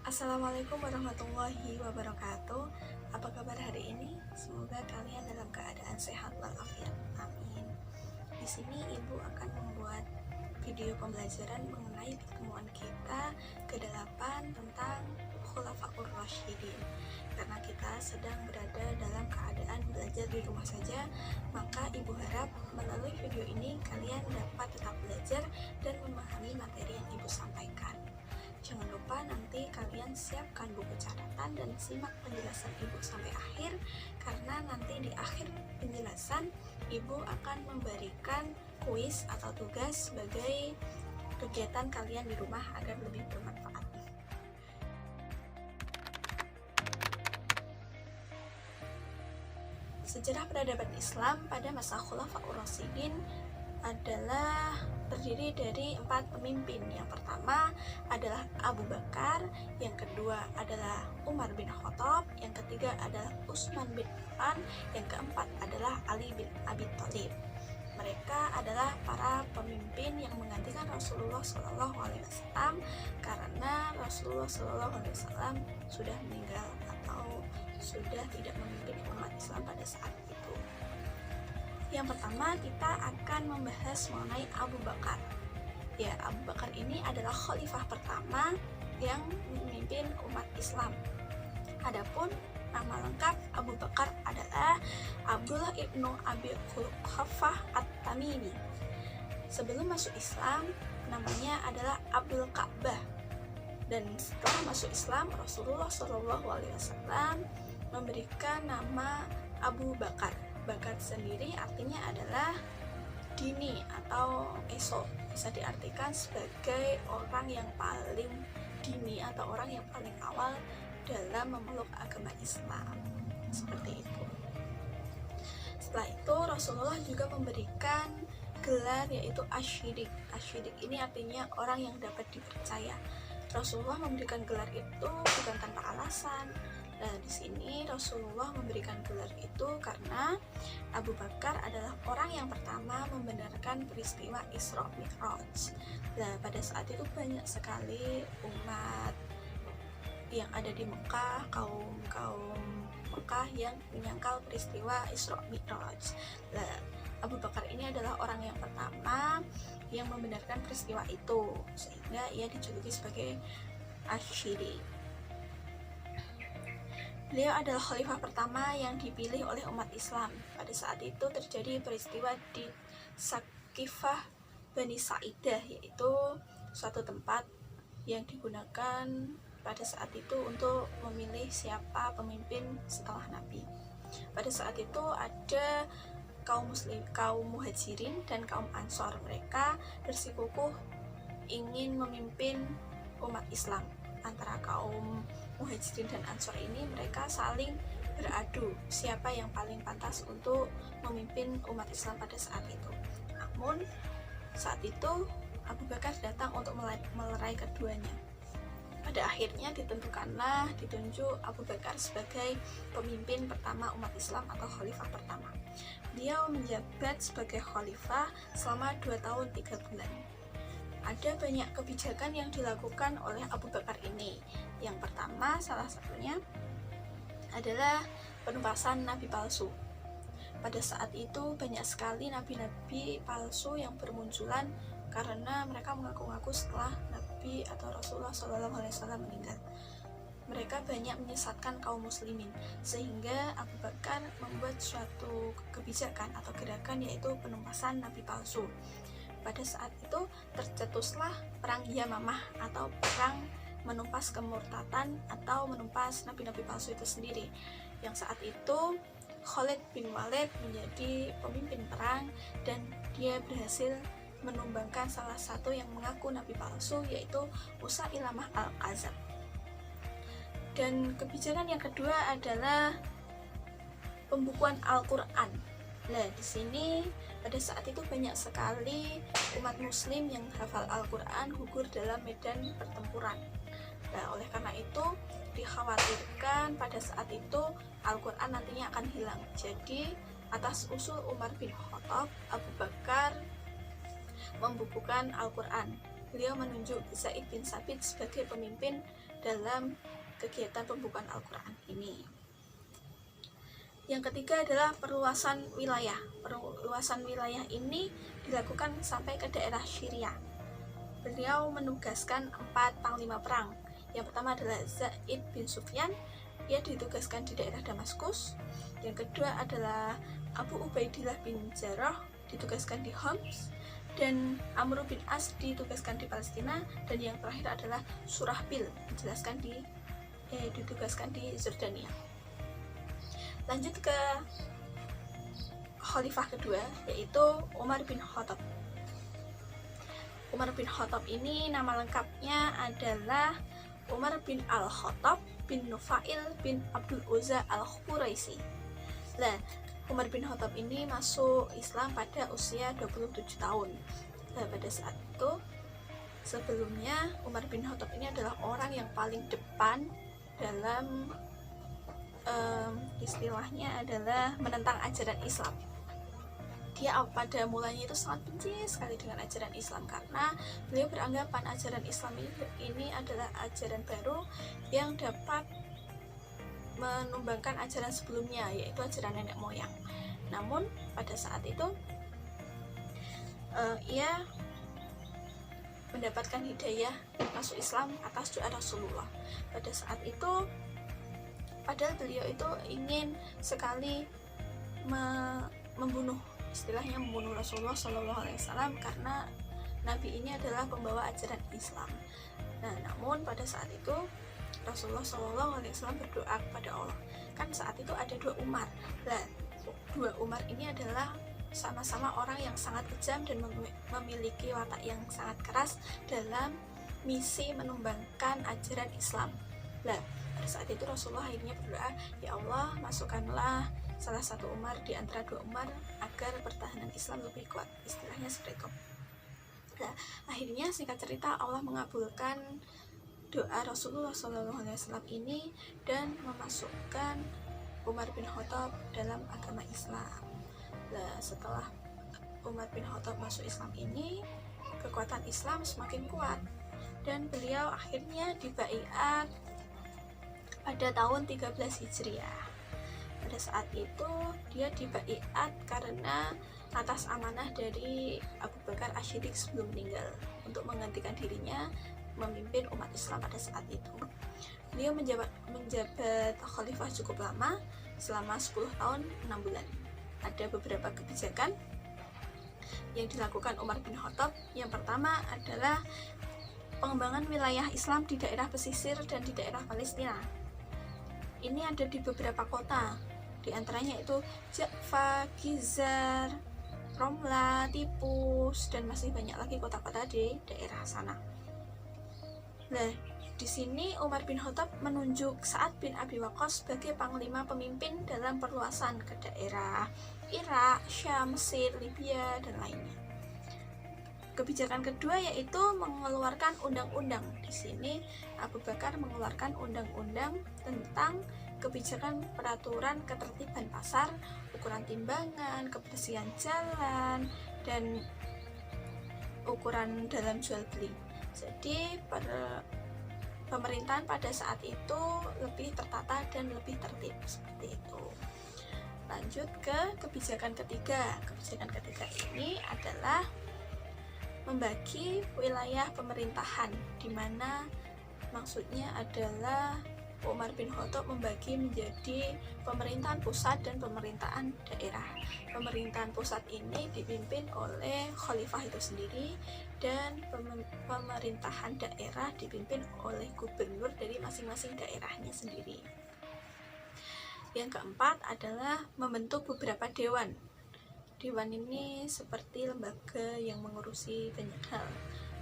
Assalamualaikum warahmatullahi wabarakatuh. Apa kabar hari ini? Semoga kalian dalam keadaan sehat walafiat. Amin. Di sini ibu akan membuat video pembelajaran mengenai pertemuan kita ke-8 tentang Khulafaur Rasyidin. Karena kita sedang berada dalam keadaan belajar di rumah saja, maka ibu harap melalui video ini kalian dapat tetap belajar dan memahami materi yang ibu sampaikan. Jangan lupa nanti kalian siapkan buku catatan dan simak penjelasan ibu sampai akhir, karena nanti di akhir penjelasan ibu akan memberikan kuis atau tugas sebagai kegiatan kalian di rumah agar lebih bermanfaat. Sejarah peradaban Islam pada masa Khulafaur Rasyidin adalah terdiri dari 4 pemimpin. Yang pertama adalah Abu Bakar, yang kedua adalah Umar bin Khattab, yang ketiga adalah Utsman bin Affan, yang keempat adalah Ali bin Abi Thalib. Mereka adalah para pemimpin yang menggantikan Rasulullah SAW karena Rasulullah SAW sudah meninggal atau sudah tidak memimpin umat Islam pada saat itu. Yang pertama kita akan membahas mengenai Abu Bakar. Ya, Abu Bakar ini adalah khalifah pertama yang memimpin umat Islam. Adapun nama lengkap Abu Bakar adalah Abdullah ibnu Abi Quhafah At-Tamimi. Sebelum masuk Islam, namanya adalah Abdul Ka'bah. Dan setelah masuk Islam, Rasulullah SAW memberikan nama Abu Bakar. Bakar sendiri artinya adalah dini atau esok, bisa diartikan sebagai orang yang paling dini atau orang yang paling awal dalam memeluk agama Islam, seperti itu. Setelah itu Rasulullah juga memberikan gelar yaitu Asy-Syidiq. Asy-Syidiq ini artinya orang yang dapat dipercaya. Rasulullah memberikan gelar itu bukan tanpa alasan. Nah, di sini Rasulullah memberikan gelar itu karena Abu Bakar adalah orang yang pertama membenarkan peristiwa Isra Mi'raj. Nah, pada saat itu banyak sekali umat yang ada di Mekah, kaum Mekah yang menyangkal peristiwa Isra Mi'raj. Nah, Abu Bakar ini adalah orang yang pertama yang membenarkan peristiwa itu, sehingga ia dijuluki sebagai Asy-Syidiq. Beliau adalah khalifah pertama yang dipilih oleh umat Islam. Pada saat itu terjadi peristiwa di Saqifah Bani Sa'idah, yaitu suatu tempat yang digunakan pada saat itu untuk memilih siapa pemimpin setelah Nabi. Pada saat itu ada kaum muslim, kaum muhajirin dan kaum ansor. Mereka bersikukuh ingin memimpin umat Islam. Antara kaum muhajirin dan ansor ini mereka saling beradu siapa yang paling pantas untuk memimpin umat Islam pada saat itu. Namun saat itu Abu Bakar datang untuk melerai keduanya. Pada akhirnya ditunjuk Abu Bakar sebagai pemimpin pertama umat Islam atau khalifah pertama. Beliau menjabat sebagai khalifah selama 2 tahun 3 bulan. Ada banyak kebijakan yang dilakukan oleh Abu Bakar ini. Yang pertama, salah satunya adalah penumpasan nabi palsu. Pada saat itu banyak sekali nabi-nabi palsu yang bermunculan karena mereka mengaku-ngaku setelah Nabi atau Rasulullah SAW meninggal. Mereka banyak menyesatkan kaum muslimin, sehingga Abu Bakar membuat suatu kebijakan atau gerakan yaitu penumpasan nabi palsu. Pada saat itu tercetuslah perang Yamamah atau perang menumpas kemurtatan atau menumpas nabi-nabi palsu itu sendiri, yang saat itu Khalid bin Walid menjadi pemimpin perang dan dia berhasil menumbangkan salah satu yang mengaku nabi palsu yaitu Musailamah al-Kadzab. Dan kebijakan yang kedua adalah pembukuan Al-Quran. Nah, di sini pada saat itu banyak sekali umat muslim yang hafal Al-Quran gugur dalam medan pertempuran. Nah, oleh karena itu dikhawatirkan pada saat itu Al-Quran nantinya akan hilang. Jadi atas usul Umar bin Khattab, Abu Bakar membukukan Al-Quran. Beliau menunjuk Zaid bin Sabit sebagai pemimpin dalam kegiatan pembukaan Al-Quran ini. Yang ketiga adalah perluasan wilayah. Perluasan wilayah ini dilakukan sampai ke daerah Syria. Beliau menugaskan 4 panglima perang. Yang pertama adalah Zaid bin Sufyan, ia ditugaskan di daerah Damaskus. Yang kedua adalah Abu Ubaidillah bin Jarrah, ditugaskan di Homs. Dan Amr bin As ditugaskan di Palestina. Dan yang terakhir adalah Surahbil, ditugaskan di Jordania. Lanjut ke khalifah kedua, yaitu Umar bin Khattab. Umar bin Khattab ini nama lengkapnya adalah Umar bin Al-Khattab bin Nufail bin Abdul Uzza Al-Quraisy. Nah, Umar bin Khattab ini masuk Islam pada usia 27 tahun. Nah, pada saat itu, sebelumnya Umar bin Khattab ini adalah orang yang paling depan dalam istilahnya adalah menentang ajaran Islam. Dia pada mulanya itu sangat benci sekali dengan ajaran Islam, karena beliau beranggapan ajaran Islam ini adalah ajaran baru yang dapat menumbangkan ajaran sebelumnya, yaitu ajaran nenek moyang. Namun pada saat itu ia mendapatkan hidayah masuk Islam atas doa Rasulullah. Pada saat itu, padahal beliau itu ingin sekali membunuh Rasulullah SAW, karena Nabi ini adalah pembawa ajaran Islam. Nah, namun pada saat itu Rasulullah SAW berdoa kepada Allah. Kan saat itu ada 2 Umar. Nah, 2 Umar ini adalah sama-sama orang yang sangat kejam dan memiliki watak yang sangat keras dalam misi menumbangkan ajaran Islam. Nah, pada saat itu Rasulullah akhirnya berdoa, ya Allah, masukkanlah salah satu Umar di antara 2 Umar agar pertahanan Islam lebih kuat, istilahnya seperti itu. Nah, akhirnya singkat cerita Allah mengabulkan doa Rasulullah SAW ini dan memasukkan Umar bin Khattab dalam agama Islam. Nah, setelah Umar bin Khattab masuk Islam ini, kekuatan Islam semakin kuat dan beliau akhirnya dibaiat pada tahun 13 Hijriah. Pada saat itu dia dibaiat karena atas amanah dari Abu Bakar As-Siddiq sebelum meninggal untuk menggantikan dirinya memimpin umat Islam pada saat itu. Beliau menjabat khalifah cukup lama, selama 10 tahun 6 bulan. Ada beberapa kebijakan yang dilakukan Umar bin Khattab. Yang pertama adalah pengembangan wilayah Islam di daerah pesisir dan di daerah Palestina. Ini ada di beberapa kota, di antaranya itu Jaffa, Gizar, Romla, Tipus, dan masih banyak lagi kota-kota di daerah sana. Nah, di sini Umar bin Khattab menunjuk Sa'ad bin Abi Waqqas sebagai panglima pemimpin dalam perluasan ke daerah Irak, Syam, Mesir, Libya, dan lainnya. Kebijakan kedua yaitu mengeluarkan undang-undang. Di sini Abu Bakar mengeluarkan undang-undang tentang kebijakan peraturan ketertiban pasar, ukuran timbangan, kebersihan jalan, dan ukuran dalam jual beli. Jadi pemerintahan pada saat itu lebih tertata dan lebih tertib seperti itu. Lanjut ke kebijakan ketiga. Kebijakan ketiga ini adalah membagi wilayah pemerintahan, di mana maksudnya adalah Umar bin Khattab membagi menjadi pemerintahan pusat dan pemerintahan daerah. Pemerintahan pusat ini dipimpin oleh khalifah itu sendiri, dan pemerintahan daerah dipimpin oleh gubernur dari masing-masing daerahnya sendiri. Yang keempat adalah membentuk beberapa dewan. Dewan ini seperti lembaga yang mengurusi banyak hal.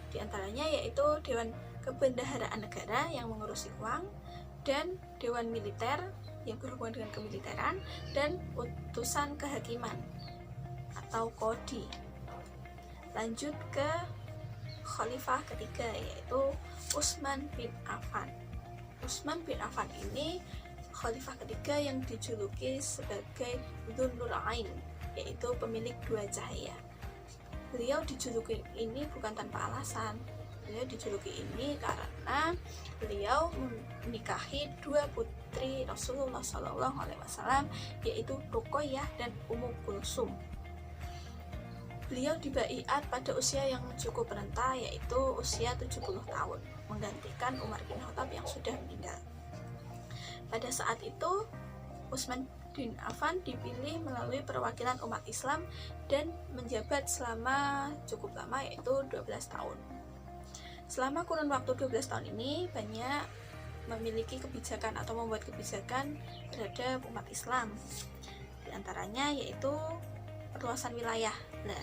Di antaranya yaitu Dewan Kebendaharaan Negara yang mengurusi uang, dan Dewan Militer yang berhubungan dengan kemiliteran, dan Utusan Kehakiman atau Kodi. Lanjut ke khalifah ketiga yaitu Utsman bin Affan. Utsman bin Affan ini khalifah ketiga yang dijuluki sebagai Dzun Nurain, yaitu pemilik 2 cahaya. Beliau dijuluki ini bukan tanpa alasan. Beliau dijuluki ini karena beliau menikahi dua putri Rasulullah SAW, yaitu Ruqayyah dan Ummu Kulsum. Beliau dibaiat pada usia yang cukup renta, yaitu usia 70 tahun, menggantikan Umar bin Khattab yang sudah meninggal. Pada saat itu, Utsman bin Affan dipilih melalui perwakilan umat Islam dan menjabat selama cukup lama, yaitu 12 tahun. Selama kurun waktu 12 tahun ini, banyak memiliki kebijakan atau membuat kebijakan terhadap umat Islam. Di antaranya yaitu perluasan wilayah. Nah,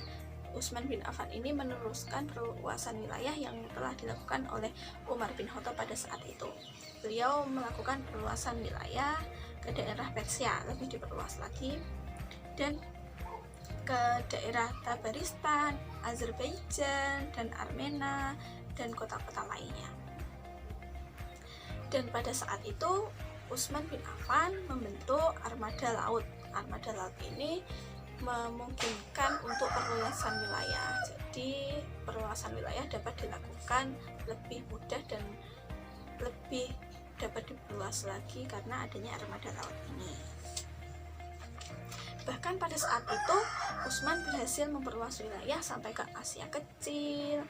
Utsman bin Affan ini meneruskan perluasan wilayah yang telah dilakukan oleh Umar bin Khattab pada saat itu. Beliau melakukan perluasan wilayah ke daerah Persia, lebih diperluas lagi, dan ke daerah Tabaristan, Azerbaijan, dan Armenia, dan kota-kota lainnya. Dan pada saat itu, Utsman bin Affan membentuk armada laut. Armada laut ini memungkinkan untuk perluasan wilayah. Jadi perluasan wilayah dapat dilakukan lebih mudah dan lebih dapat diperluas lagi karena adanya armada laut ini. Bahkan pada saat itu Utsman berhasil memperluas wilayah sampai ke Asia Kecil,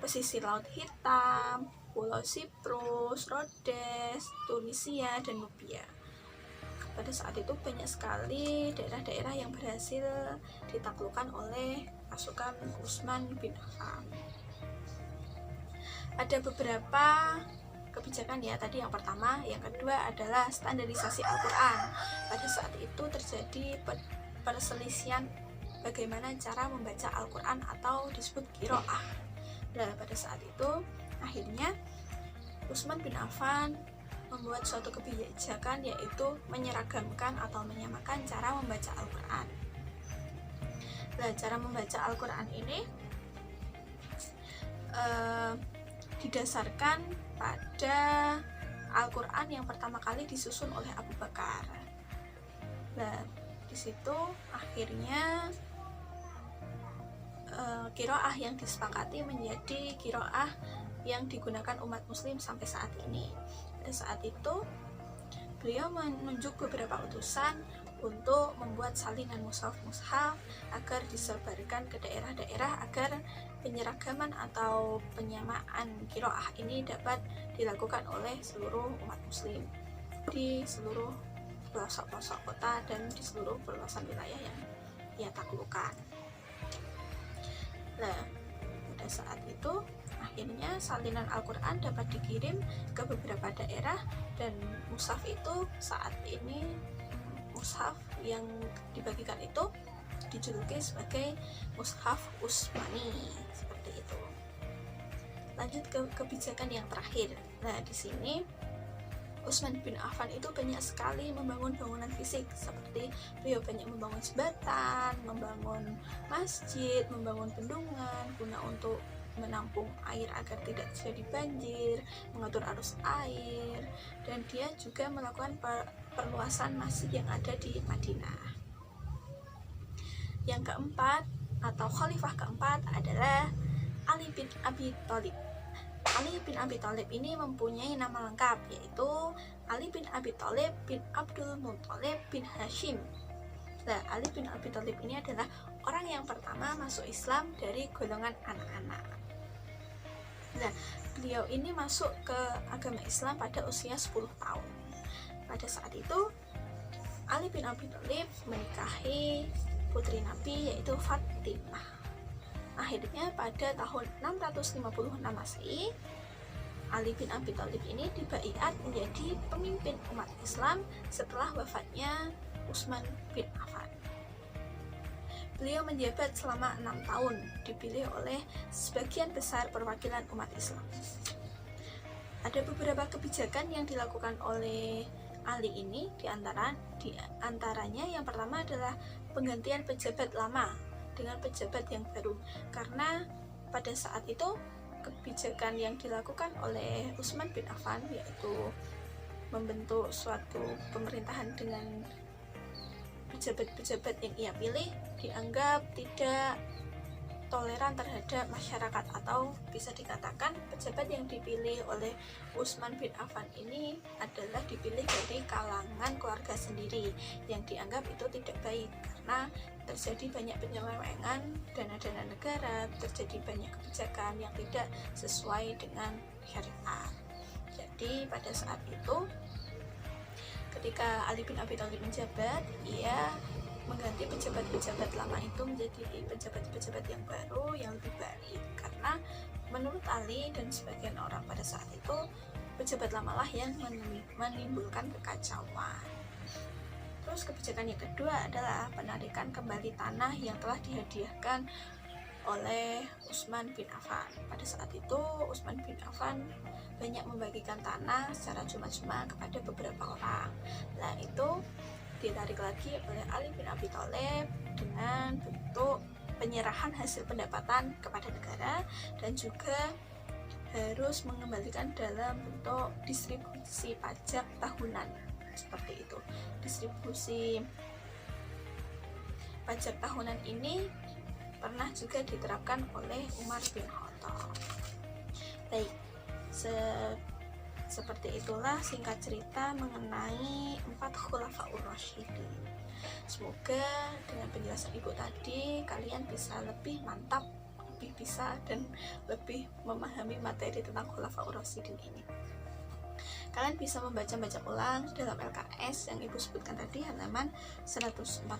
pesisir Laut Hitam, Pulau Siprus, Rhodes, Tunisia, dan Nubia. Pada saat itu banyak sekali daerah-daerah yang berhasil ditaklukkan oleh pasukan Utsman bin Affan. Ada beberapa kebijakan ya, tadi yang pertama, yang kedua adalah standarisasi Al-Quran. Pada saat itu terjadi perselisihan bagaimana cara membaca Al-Quran atau disebut qiraah. Nah, pada saat itu akhirnya Utsman bin Affan membuat suatu kebijakan, yaitu menyeragamkan atau menyamakan cara membaca Al-Quran. Nah, cara membaca Al-Quran ini didasarkan pada Al-Quran yang pertama kali disusun oleh Abu Bakar. Nah, di situ akhirnya qiraah yang disepakati menjadi qiraah yang digunakan umat muslim sampai saat ini. Pada saat itu beliau menunjuk beberapa utusan untuk membuat salinan mushaf-mushaf agar disebarkan ke daerah-daerah agar penyeragaman atau penyamaan qiraah ini dapat dilakukan oleh seluruh umat muslim di seluruh pelosok-pelosok kota dan di seluruh perluasan wilayah yang ia taklukkan. Nah, pada saat itu akhirnya salinan Al-Quran dapat dikirim ke beberapa daerah, dan mushaf itu saat ini, mushaf yang dibagikan itu dijuluki sebagai mushaf Utsmani, seperti itu. Lanjut ke kebijakan yang terakhir. Nah, di sini Utsman bin Affan itu banyak sekali membangun bangunan fisik, seperti beliau banyak membangun jembatan, membangun masjid, membangun bendungan guna untuk menampung air agar tidak terjadi banjir, mengatur arus air, dan dia juga melakukan perluasan masjid yang ada di Madinah. Yang keempat atau khalifah keempat adalah Ali bin Abi Thalib. Ali bin Abi Thalib ini mempunyai nama lengkap, yaitu Ali bin Abi Thalib bin Abdul Muthalib bin Hashim. Nah, Ali bin Abi Thalib ini adalah orang yang pertama masuk Islam dari golongan anak-anak. Nah, beliau ini masuk ke agama Islam pada usia 10 tahun. Pada saat itu Ali bin Abi Thalib menikahi putri Nabi, yaitu Fatimah. Akhirnya pada tahun 656 Masehi, Ali bin Abi Thalib ini dibaiat menjadi pemimpin umat Islam setelah wafatnya Utsman bin Affan. Beliau menjabat selama 6 tahun, dipilih oleh sebagian besar perwakilan umat Islam. Ada beberapa kebijakan yang dilakukan oleh Ali ini, di antaranya yang pertama adalah penggantian pejabat lama dengan pejabat yang baru, karena pada saat itu kebijakan yang dilakukan oleh Utsman bin Affan, yaitu membentuk suatu pemerintahan dengan pejabat-pejabat yang ia pilih, dianggap tidak toleran terhadap masyarakat, atau bisa dikatakan pejabat yang dipilih oleh Utsman bin Affan ini adalah dipilih dari kalangan keluarga sendiri yang dianggap itu tidak baik karena terjadi banyak penyelewengan dana-dana negara, terjadi banyak kebijakan yang tidak sesuai dengan syariat. Jadi pada saat itu ketika Ali bin Abi Thalib menjabat, ia mengganti pejabat-pejabat lama itu menjadi pejabat-pejabat yang baru yang lebih baik, karena menurut Ali dan sebagian orang pada saat itu pejabat lamalah yang menimbulkan kekacauan. Terus kebijakan yang kedua adalah penarikan kembali tanah yang telah dihadiahkan oleh Utsman bin Affan. Pada saat itu Utsman bin Affan banyak membagikan tanah secara cuma-cuma kepada beberapa orang. Nah itu ditarik lagi oleh Ali bin Abi Thalib dengan bentuk penyerahan hasil pendapatan kepada negara dan juga harus mengembalikan dalam bentuk distribusi pajak tahunan, seperti itu. Distribusi pajak tahunan ini pernah juga diterapkan oleh Umar bin Khattab. Baik, seperti itulah singkat cerita mengenai 4 Khulafaur Rasyidin. Semoga dengan penjelasan ibu tadi kalian bisa lebih mantap, lebih bisa dan lebih memahami materi tentang Khulafaur Rasyidin ini. Kalian bisa membaca ulang dalam LKS yang ibu sebutkan tadi halaman 148,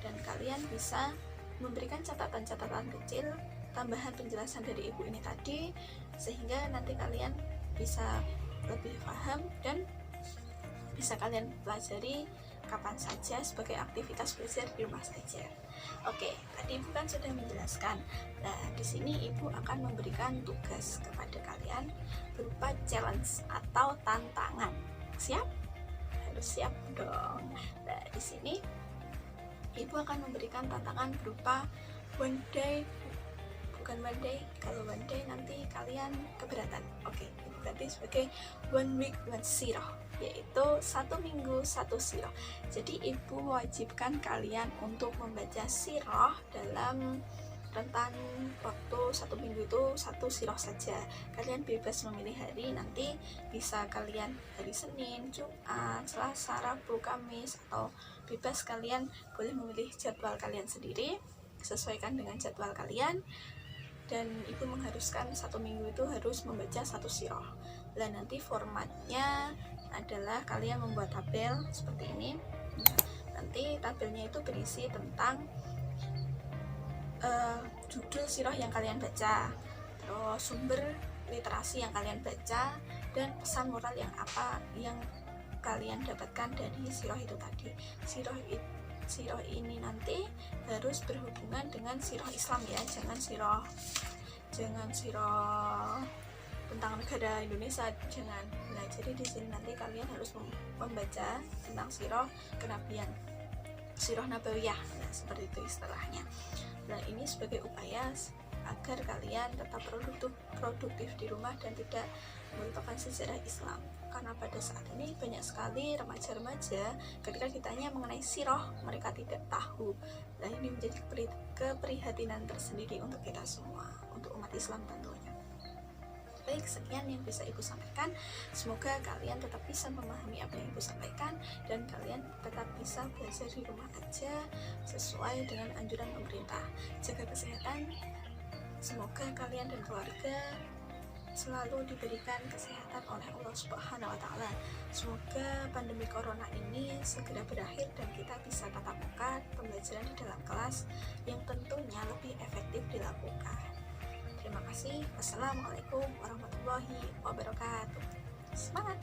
dan kalian bisa memberikan catatan-catatan kecil tambahan penjelasan dari ibu ini tadi, sehingga nanti kalian bisa lebih paham dan bisa kalian pelajari kapan saja sebagai aktivitas belajar di rumah saja. Oke, tadi ibu kan sudah menjelaskan. Nah, di sini ibu akan memberikan tugas kepada kalian berupa challenge atau tantangan. Siap? Harus siap dong. Nah, di sini ibu akan memberikan tantangan berupa one day. Bukan one day, kalau one day nanti kalian keberatan. Oke, ibu ganti sebagai one week one sirah, yaitu 1 minggu 1 sirah. Jadi ibu mewajibkan kalian untuk membaca sirah dalam rentan waktu 1 minggu itu 1 sirah saja. Kalian bebas memilih hari, nanti bisa kalian hari Senin, Jumat, Selasa, Rabu, Kamis, atau bebas kalian boleh memilih jadwal kalian sendiri, sesuaikan dengan jadwal kalian. Dan ibu mengharuskan 1 minggu itu harus membaca 1 sirah. Dan nanti formatnya adalah kalian membuat tabel seperti ini. Nanti tabelnya itu berisi tentang judul sirah yang kalian baca, terus sumber literasi yang kalian baca, dan pesan moral yang apa yang kalian dapatkan dari sirah itu tadi. Sirah ini nanti harus berhubungan dengan sirah Islam ya, jangan sirah tentang negara Indonesia, jangan. Nah, jadi di sini nanti kalian harus membaca tentang sirah kenabian, sirah nabawiyah, nah seperti itu istilahnya. Nah, ini sebagai upaya agar kalian tetap produktif di rumah dan tidak melupakan sejarah Islam, karena pada saat ini banyak sekali remaja-remaja ketika ditanya mengenai sirah mereka tidak tahu. Nah, ini menjadi keprihatinan tersendiri untuk kita semua, untuk umat Islam tentunya. Baik, sekian yang bisa ibu sampaikan. Semoga kalian tetap bisa memahami apa yang ibu sampaikan dan kalian tetap bisa belajar di rumah aja sesuai dengan anjuran pemerintah. Jaga kesehatan. Semoga kalian dan keluarga selalu diberikan kesehatan oleh Allah Subhanahu wa Ta'ala. Semoga pandemi corona ini segera berakhir dan kita bisa tatap muka pembelajaran di dalam kelas yang tentunya lebih efektif dilakukan. Terima kasih. Wassalamualaikum warahmatullahi wabarakatuh. Semangat!